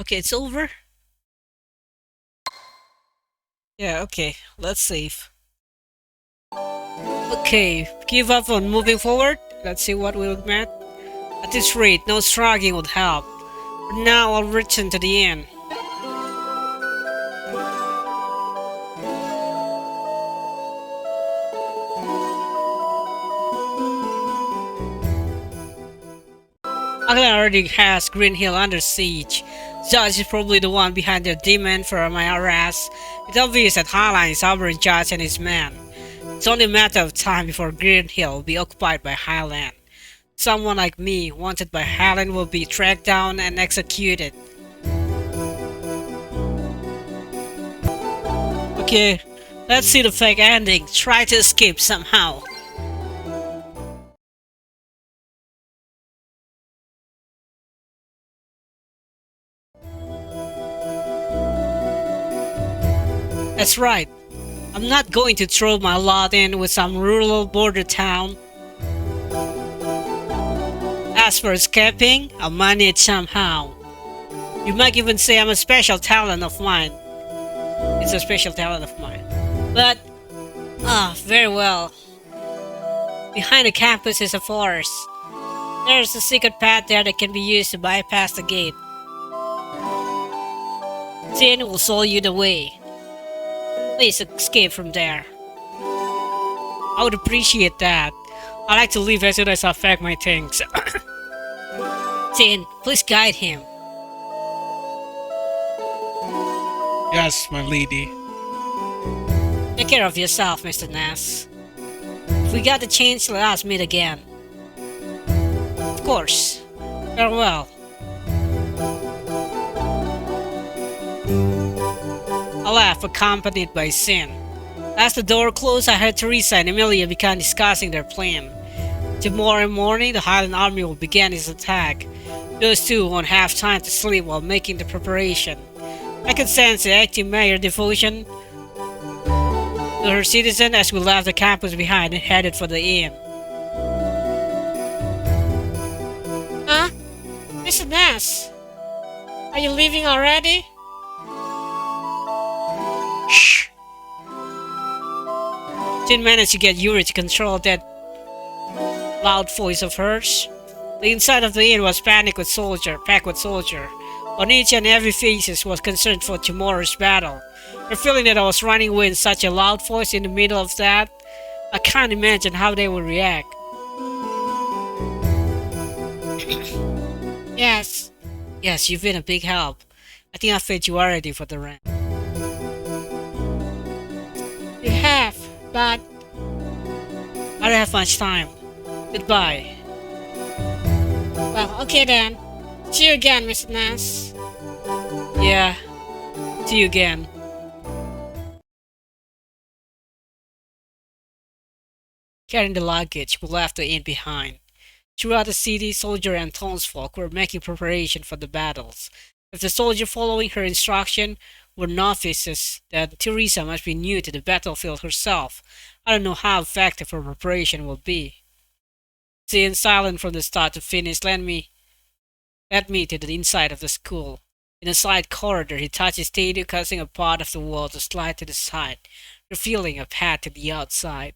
Okay, it's over? Yeah, okay, let's save. Okay, give up on moving forward. Let's see what we'll get. At this rate, no struggling would help. For now, I'll return to the inn. Aglan already has Green Hill under siege. Judge is probably the one behind the demand for my arrest. It's obvious that Highline is harboring Judge and his men. It's only a matter of time before Green Hill will be occupied by Highland. Someone like me, wanted by Highland, will be tracked down and executed. Okay, let's see the fake ending. Try to escape somehow. That's right. I'm not going to throw my lot in with some rural border town. As for escaping, I'll manage it somehow. You might even say I'm a special talent of mine. It's a special talent of mine. But, very well. Behind the campus is a forest. There's a secret path there that can be used to bypass the gate. Tin will show you the way. Please escape from there. I would appreciate that. I like to leave as soon as I pack my things. Tin, please guide him. Yes, my lady. Take care of yourself, Mr. Ness. If we got the chance, let us meet again. Of course. Farewell. I left, accompanied by Sin. As the door closed, I heard Teresa and Emilia began discussing their plan. Tomorrow morning, the Highland Army will begin its attack. Those two won't have time to sleep while making the preparation. I could sense the active mayor devotion to her citizen as we left the campus behind and headed for the inn. Huh? Mr. Ness? Are you leaving already? Shh! Didn't manage to get Yuri to control that loud voice of hers. The inside of the inn was packed with soldiers. On each and every faces was concern for tomorrow's battle. The feeling that I was running away in such a loud voice in the middle of that, I can't imagine how they would react. Yes, you've been a big help. I think I fit you already for the rank. You have, but I don't have much time. Goodbye. Well, okay then. See you again, Mr. Ness. Yeah, see you again. Carrying the luggage, we left the inn behind. Throughout the city, soldiers and townsfolk were making preparation for the battles. If the soldier following her instruction were novices, then Teresa must be new to the battlefield herself. I don't know how effective her preparation will be. Staying silent from the start to finish led me to the inside of the school. In a side corridor, he touched his statue, causing a part of the wall to slide to the side, revealing a path to the outside.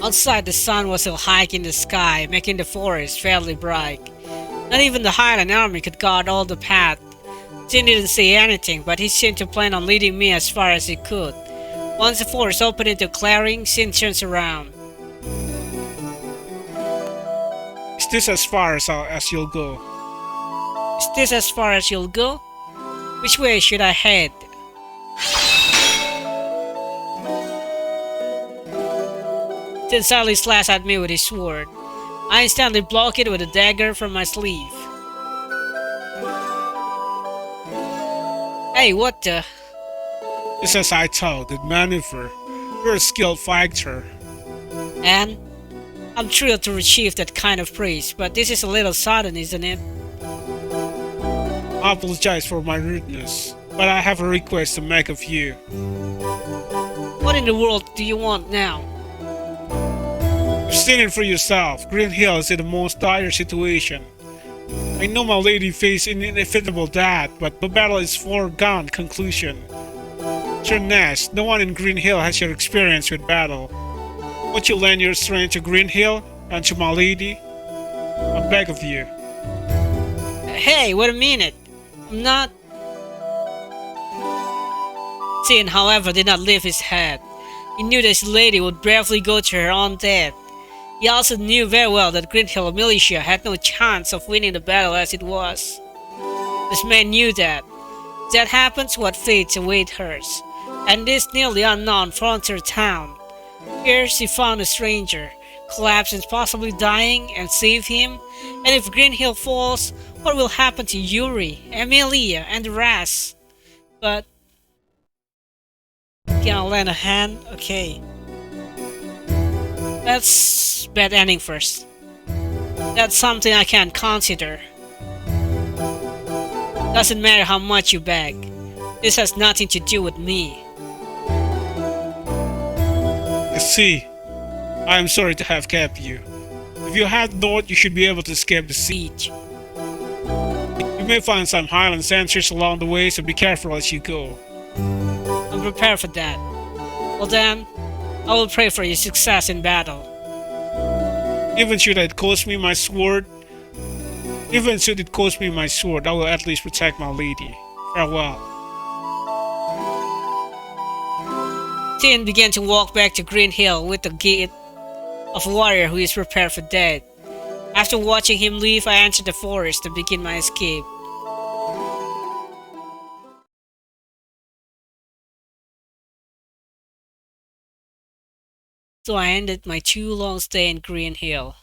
Outside, the sun was still high in the sky, making the forest fairly bright. Not even the Highland Army could guard all the path. Jin didn't say anything, but he seemed to plan on leading me as far as he could. Once the forest opened into a clearing, Sin turns around. Is this as far as you'll go? Is this as far as you'll go? Which way should I head? Then suddenly slashed at me with his sword. I instantly blocked it with a dagger from my sleeve. Hey, what the? Just as I told, the maneuver. You're a skilled fighter. And? I'm thrilled to receive that kind of praise, but this is a little sudden, isn't it? I apologize for my rudeness, but I have a request to make of you. What in the world do you want now? You've seen it for yourself. Green Hill is in the most dire situation. I know my lady faced an inevitable death, but the battle is foregone conclusion. Sir Ness, no one in Green Hill has your experience with battle. Won't you lend your strength to Green Hill and to my lady? I beg of you. Hey, wait a minute. I'm not... Sin, however, did not lift his head. He knew that his lady would bravely go to her own death. He also knew very well that Green Hill militia had no chance of winning the battle as it was. This man knew that. If that happens, what fates await hers. And this nearly unknown frontier town. Here she found a stranger, collapsed and possibly dying, and saved him. And if Green Hill falls, what will happen to Yuri, Emilia, and the rest? But... can I lend a hand? Okay. Let's bad ending first. That's something I can't consider. Doesn't matter how much you beg. This has nothing to do with me. I see. I am sorry to have kept you. If you had not, you should be able to escape the siege. You may find some Highland sentries along the way, so be careful as you go. I'm prepared for that. Well then, I will pray for your success in battle. Even should it cost me my sword, I will at least protect my lady. Farewell. Tin began to walk back to Green Hill with the gait of a warrior who is prepared for death. After watching him leave, I entered the forest to begin my escape. So I ended my too long stay in Green Hill.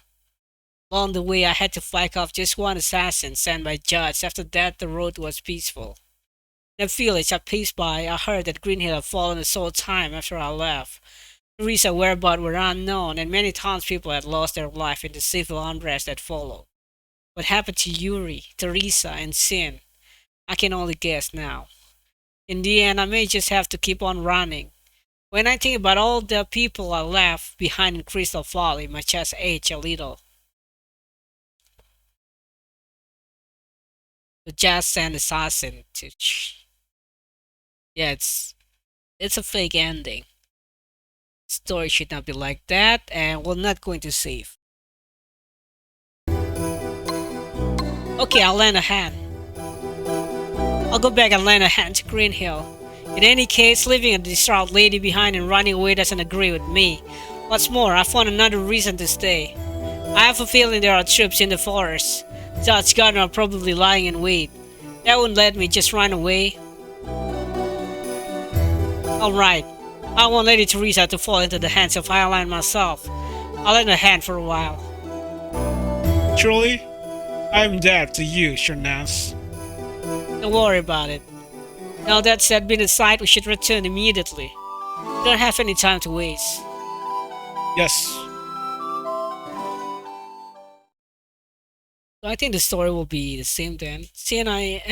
Along the way, I had to fight off just one assassin sent by Judge. After that, the road was peaceful. In a village I passed by, I heard that Green Hill had fallen a short time after I left. Teresa's whereabouts were unknown, and many townspeople had lost their life in the civil unrest that followed. What happened to Yuri, Teresa, and Sin? I can only guess now. In the end, I may just have to keep on running. When I think about all the people I left behind in Crystal Valley, my chest aches a little. The just sent assassin to... Yeah, it's a fake ending. Story should not be like that, and we're not going to save. Okay, I'll lend a hand. I'll go back and lend a hand to Green Hill. In any case, leaving a distraught lady behind and running away doesn't agree with me. What's more, I found another reason to stay. I have a feeling there are troops in the forest. Judge Gardner are probably lying in wait. That wouldn't let me just run away. Alright, I want Lady Teresa to fall into the hands of Highline myself. I'll lend a hand for a while. Truly, I am dead to you, Shernas. Don't worry about it. Now that said been decided, we should return immediately. We don't have any time to waste. Yes. So I think the story will be the same then. C and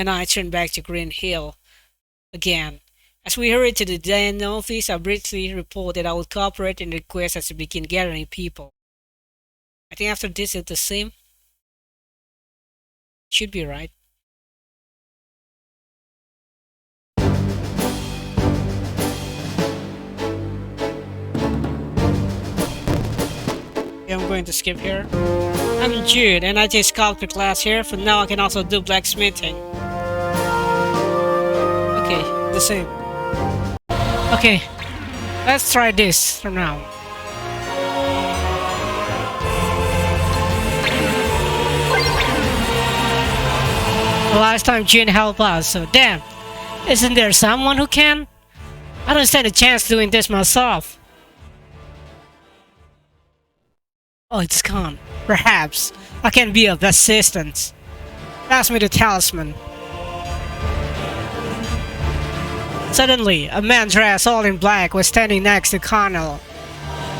I turn back to Green Hill again. As we hurried to the den office, I briefly reported I would cooperate in the quest as we begin gathering people. I think after this it's the same. Should be right. I'm going to skip here. I'm Jude, and I take sculptor class here. For now, I can also do blacksmithing. Okay, the same. Okay, let's try this for now. The last time Jin helped us, so damn. Isn't there someone who can? I don't stand a chance doing this myself. Oh, it's gone. Perhaps I can be of assistance. Pass me the talisman. Suddenly, a man dressed all in black was standing next to Connell.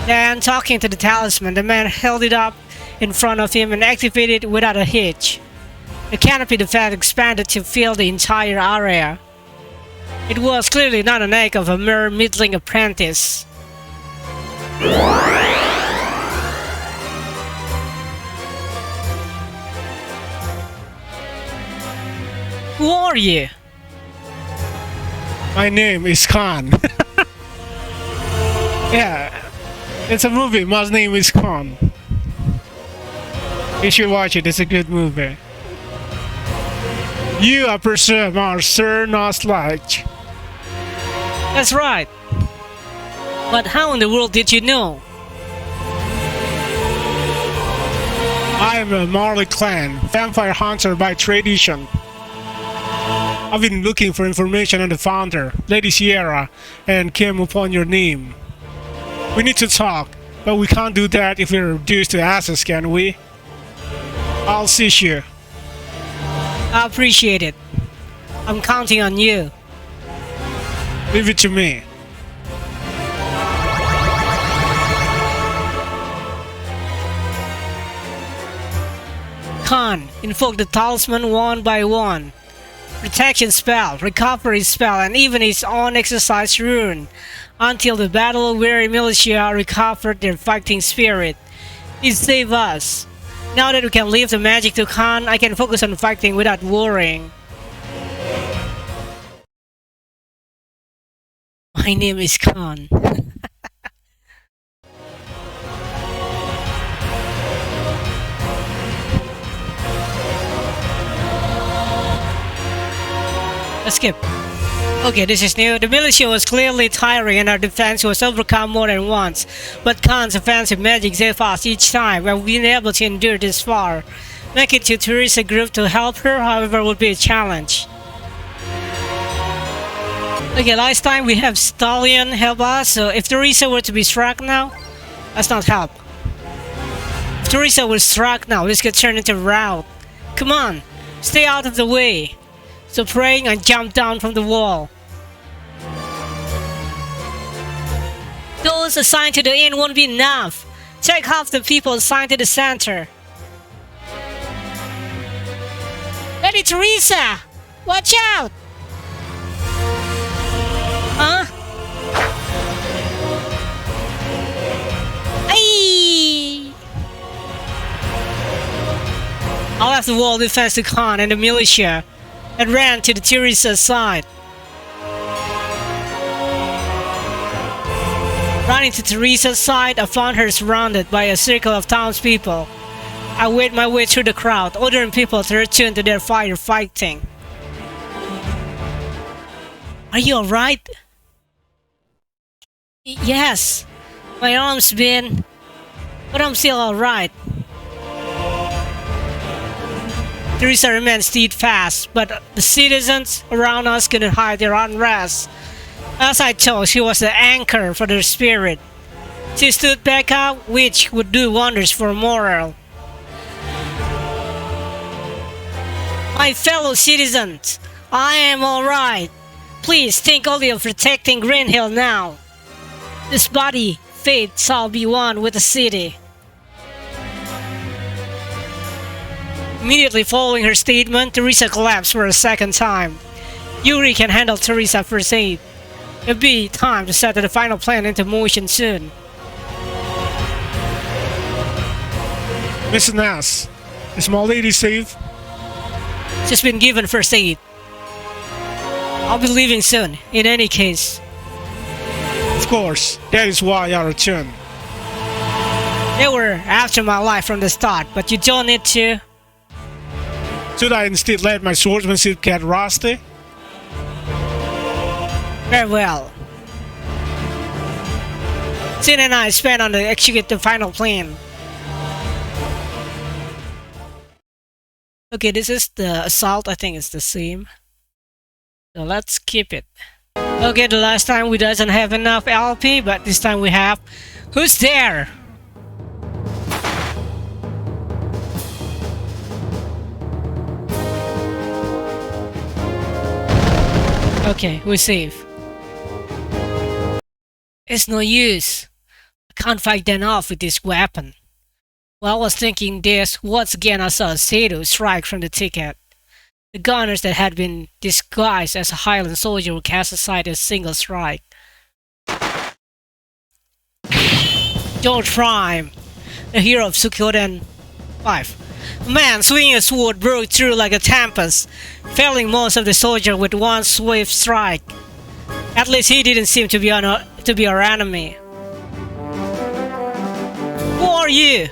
Then, talking to the talisman, the man held it up in front of him and activated it without a hitch. The canopy effect expanded to fill the entire area. It was clearly not an act of a mere middling apprentice. Who are you? My name is Khan. Yeah, it's a movie. My name is Khan. You should watch it. It's a good movie. You, I presume, are Sir Noslige. That's right. But how in the world did you know? I am a Marley clan, vampire hunter by tradition. I've been looking for information on the founder, Lady Sierra, and came upon your name. We need to talk, but we can't do that if we're reduced to asses, can we? I'll see you. I appreciate it. I'm counting on you. Leave it to me. Khan, invoke the talisman one by one. Protection spell, recovery spell, and even his own exercise rune. Until the battle-weary militia recovered their fighting spirit. Please save us. Now that we can leave the magic to Khan, I can focus on fighting without worrying. My name is Khan. Let's skip. Okay, this is new. The militia was clearly tiring and our defense was overcome more than once. But Khan's offensive magic saved us each time. We've been able to endure this far. Make it to Teresa group to help her, however, would be a challenge. Okay, last time we have Stallion help us, so if Teresa were to be struck now, that's not help. If Teresa was struck now, this could turn into rout. Come on, stay out of the way. So praying and jump down from the wall. Those assigned to the inn won't be enough. Take half the people assigned to the center. Lady Teresa! Watch out! Huh? Aye! I'll have the wall defense to Khan and the militia. And ran to the Teresa's side. Running to Teresa's side, I found her surrounded by a circle of townspeople. I wade my way through the crowd, ordering people to return to their firefighting. Are you alright? Yes. My arm's been... but I'm still alright. Teresa remained steadfast, but the citizens around us couldn't hide their unrest. As I told, she was the anchor for their spirit. She stood back up, which would do wonders for morale. My fellow citizens, I am alright. Please think only of protecting Green Hill now. This body, fate shall be one with the city. Immediately following her statement, Teresa collapsed for a second time. Yuri can handle Teresa first aid. It'll be time to set the final plan into motion soon. Miss Nass, is my lady safe? She's been given first aid. I'll be leaving soon, in any case. Of course, that is why I returned. They were after my life from the start, but you don't need to. Should I instead let my swordsmanship get rusty? Very well. Sin and I spent on to execute the final plan. Okay, this is the assault. I think it's the same. So let's keep it. Okay, the last time we doesn't have enough LP, but this time we have. Who's there? Okay, we're safe. It's no use. I can't fight them off with this weapon. While I was thinking this, once again I saw a Sato strike from the ticket. The gunners that had been disguised as a Highland soldier were cast aside a single strike. George Prime, the hero of Suikoden II. A man swinging a sword broke through like a tempest, felling most of the soldiers with one swift strike. At least he didn't seem to be our enemy. Who are you?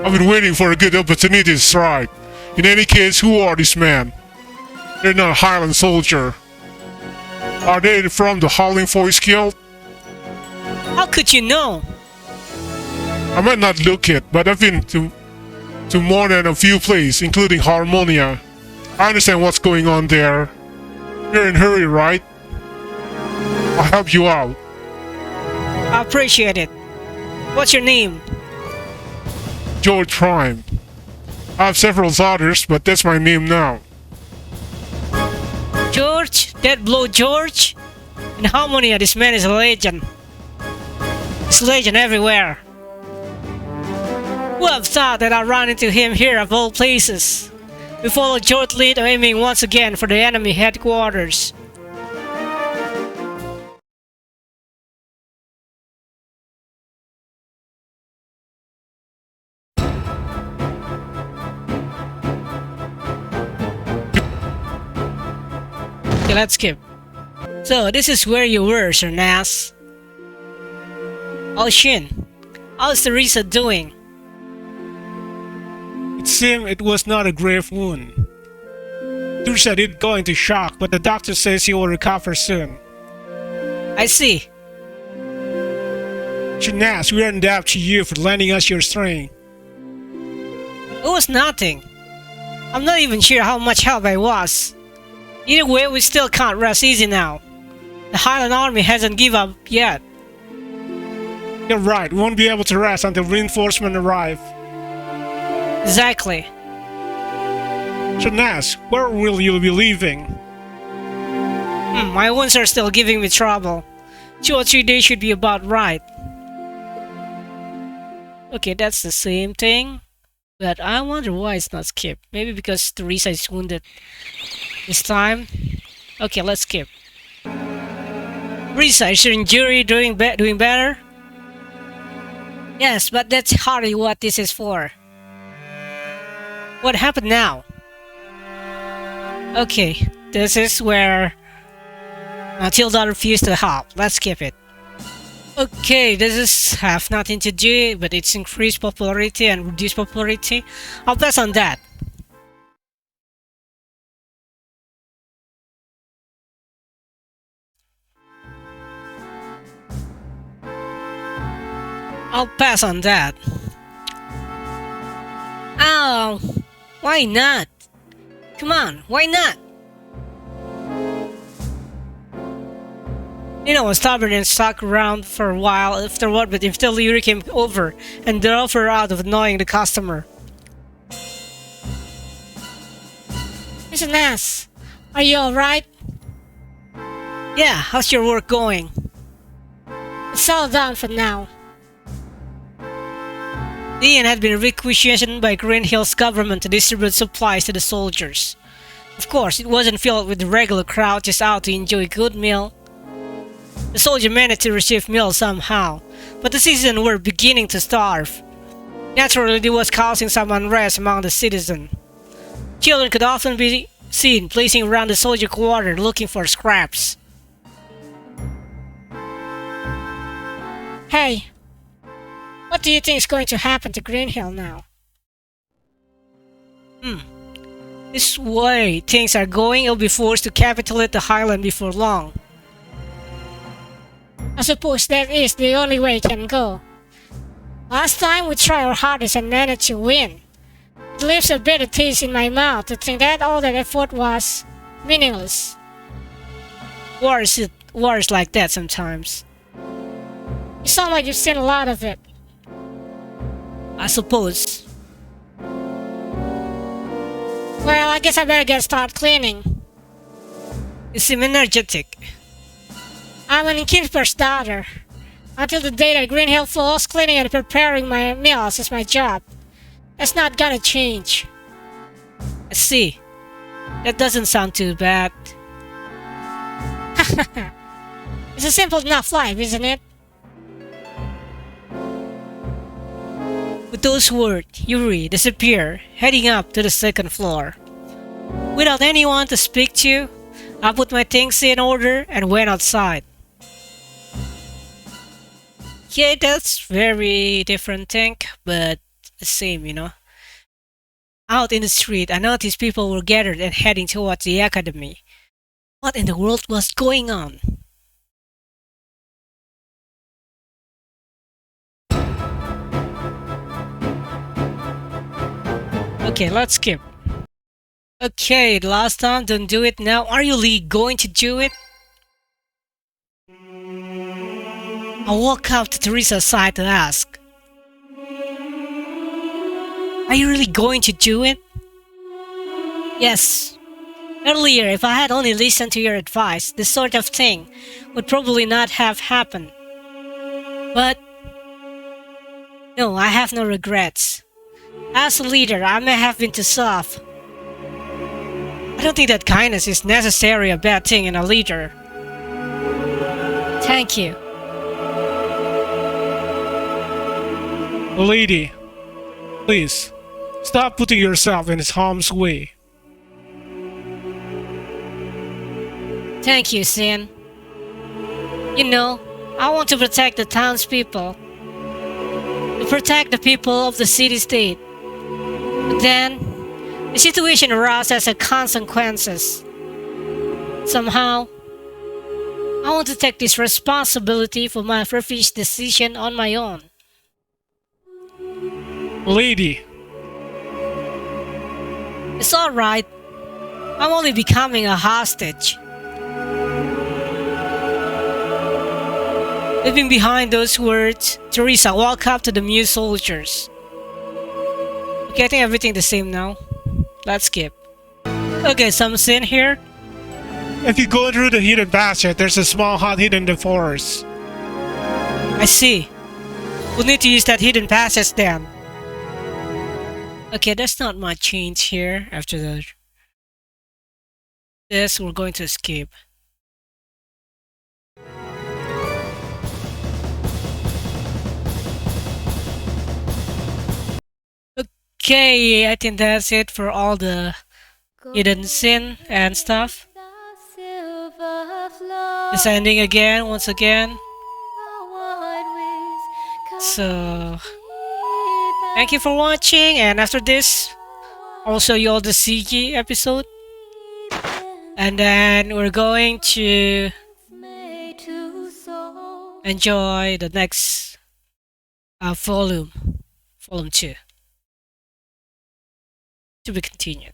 I've been waiting for a good opportunity to strike. In any case, who are these men? They're not a Highland soldier. Are they from the Howling Voice Guild? How could you know? I might not look it, but I've been to more than a few places, including Harmonia. I understand what's going on there. You're in a hurry, right? I'll help you out. I appreciate it. What's your name? George Prime. I have several others, but that's my name now. George? That blow George? In Harmonia, this man is a legend. He's a legend everywhere. Who have thought that I'd run into him here of all places? We follow George's lead, aiming once again for the enemy headquarters. Okay, let's skip. So, this is where you were, Sir Nas. Oh, Shin. How's Teresa doing? It seemed it was not a grave wound. Teresa did go into shock, but the doctor says she will recover soon. I see. Sir Nas, we are indebted to you for lending us your strength. It was nothing. I'm not even sure how much help I was. Either way, we still can't rest easy now. The Highland Army hasn't given up yet. You're right, we won't be able to rest until reinforcements arrive. Exactly. So Nas, where will you be leaving? My wounds are still giving me trouble. 2 or 3 days should be about right. Okay, that's the same thing. But I wonder why it's not skipped. Maybe because Teresa is wounded this time. Okay, let's skip. Teresa, is your injury doing better? Yes, but that's hardly what this is for. What happened now? Okay, this is where Matilda refused to help. Let's skip it. Okay, this is have nothing to do, but it's increased popularity and reduced popularity. I'll pass on that. I'll pass on that. Oh, why not? Come on, why not? Nina was stubborn and stuck around for a while afterward, but if the Lyri came over and drove her out of annoying the customer. Mr. Nas, are you alright? Yeah, how's your work going? It's all done for now. The inn had been requisitioned by Green Hill's government to distribute supplies to the soldiers. Of course, it wasn't filled with the regular crowd just out to enjoy a good meal. The soldiers managed to receive meals somehow, but the citizens were beginning to starve. Naturally, this was causing some unrest among the citizens. Children could often be seen placing around the soldier quarter looking for scraps. Hey, what do you think is going to happen to Green Hill now? This way things are going, it'll be forced to capitulate the Highland before long. I suppose that is the only way it can go. Last time we tried our hardest and managed to win. It leaves a bitter taste in my mouth to think that all that effort was meaningless. War is like that sometimes. You sound like you've seen a lot of it. I suppose. Well, I guess I better start cleaning. You seem energetic. I'm an innkeeper's daughter. Until the day that Green Hill falls, cleaning and preparing my meals is my job. That's not gonna change. I see. That doesn't sound too bad. It's a simple enough life, isn't it? With those words, Yuri disappeared, heading up to the second floor. Without anyone to speak to, I put my things in order and went outside. Yeah, that's very different thing, but the same, you know. Out in the street, I noticed people were gathered and heading towards the academy. What in the world was going on? Okay, let's skip. Okay, last time, don't do it now. Are you really going to do it? I walk up to Teresa's side to ask, are you really going to do it? Yes. Earlier, if I had only listened to your advice, this sort of thing would probably not have happened. But no, I have no regrets. As a leader, I may have been too soft. I don't think that kindness is necessarily a bad thing in a leader. Thank you. Lady, please, stop putting yourself in harm's way. Thank you, Sin. You know, I want to protect the townspeople. To protect the people of the city-state. But then, the situation arose as a consequences. Somehow, I want to take this responsibility for my foolish decision on my own. Lady, It's alright. I'm only becoming a hostage. Leaving behind those words, Teresa walked up to the mute soldiers. Okay, I think everything the same now. Let's skip. Okay, some sin here. if you go through the hidden passage, there's a small hut hidden in the forest. I see. We'll need to use that hidden passage then. Okay, there's not much change here after this. We're going to skip. Okay, I think that's it for all the hidden sin and stuff. It's ending again, once again. So, thank you for watching, and after this, I'll show you all the CG episode. And then we're going to enjoy the next volume 2. To be continued.